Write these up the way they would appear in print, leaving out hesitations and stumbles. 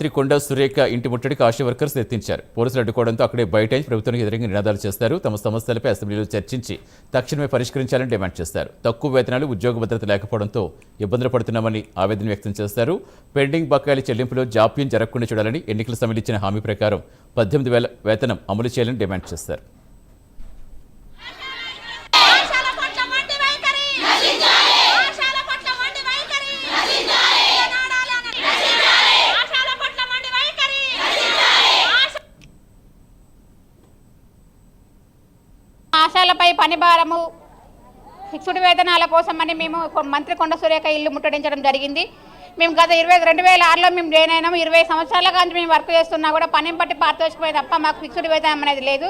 మంత్రి కొండా సురేఖ ఇంటి ముట్టడికి ఆశా వర్కర్స్ ఎత్తించారు. పోలీసులు అడ్డుకోవడంతో అక్కడే బయట ప్రభుత్వానికి ఎదురుగా నినాదాలు చేస్తారు. తమ సమస్యలపై అసెంబ్లీలో చర్చించి తక్షణమే పరిష్కరించాలని డిమాండ్ చేస్తారు. తక్కువ వేతనాలు, ఉద్యోగ భద్రత లేకపోవడంతో ఇబ్బందులు పడుతున్నామని ఆవేదన వ్యక్తం చేస్తారు. పెండింగ్ బకాయిల చెల్లింపులో జాప్యం జరగకుండా చూడాలని, ఎన్నికల సమితి ఇచ్చిన హామీ ప్రకారం 18,000 వేతనం అమలు చేయాలని డిమాండ్ చేస్తారు. ఆశాలపై పనిభారము, ఫిక్స్డ్ వేతనాల కోసమని మేము మంత్రి కొండ సురేఖ ఇల్లు ముట్టడించడం జరిగింది. మేము గత 2006లో మేము జాయిన్ అయినాము. 20 సంవత్సరాల నుంచి మేము వర్క్ చేస్తున్నా కూడా పని బట్టి పారితోషికమే తప్ప మాకు ఫిక్స్డ్ వేతనం అనేది లేదు.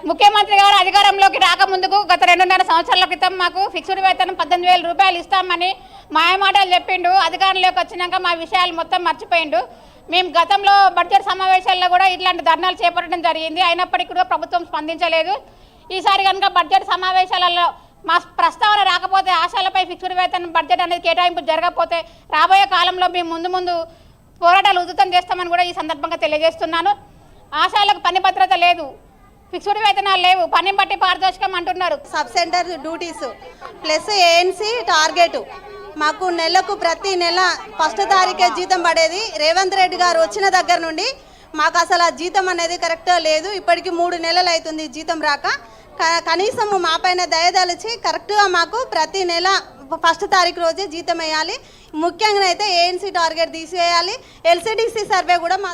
ముఖ్యమంత్రి గారు అధికారంలోకి రాకముందుకు గత 2.5 సంవత్సరాల క్రితం మాకు ఫిక్స్డ్ వేతనం 18,000 రూపాయలు ఇస్తామని మాయమాటలు చెప్పిండు. అధికారంలోకి వచ్చినాక మా విషయాలు మొత్తం మర్చిపోయిండు. మేము గతంలో బడ్జెట్ సమావేశాల్లో కూడా ఇట్లాంటి ధర్నాలు చేపట్టడం జరిగింది. అయినప్పటికీ కూడా ప్రభుత్వం స్పందించలేదు. ఈసారి కనుక బడ్జెట్ సమావేశాలలో మా ప్రస్తావన రాకపోతే, ఆశాలపై ఫిక్స్డ్ వేతనం బడ్జెట్ అనేది కేటాయింపు జరగకపోతే రాబోయే కాలంలో మేము ముందు పోరాటాలు ఉధృతం చేస్తామని కూడా ఈ సందర్భంగా తెలియజేస్తున్నాను. ఆశాలకు పని భద్రత లేదు, ఫిక్స్డ్ వేతనాలు లేవు, పని బట్టి పారితోషికం అంటున్నారు. Sub centre duties plus ANC target మాకు నెలకు ప్రతి నెల 1వ తారీఖే జీతం పడేది. రేవంత్ రెడ్డి గారు వచ్చిన దగ్గర నుండి మాకు అసలు ఆ జీతం అనేది కరెక్ట్గా లేదు. ఇప్పటికి 3 నెలలు అవుతుంది జీతం రాక. కనీసం మా పైన దయదలిచి కరెక్ట్గా మాకు ప్రతి నెల 1వ తారీఖు రోజే జీతం వేయాలి. ముఖ్యంగా అయితే ఏఎన్సీ టార్గెట్ తీసేయాలి. ఎల్సిడిసి సర్వే కూడా మా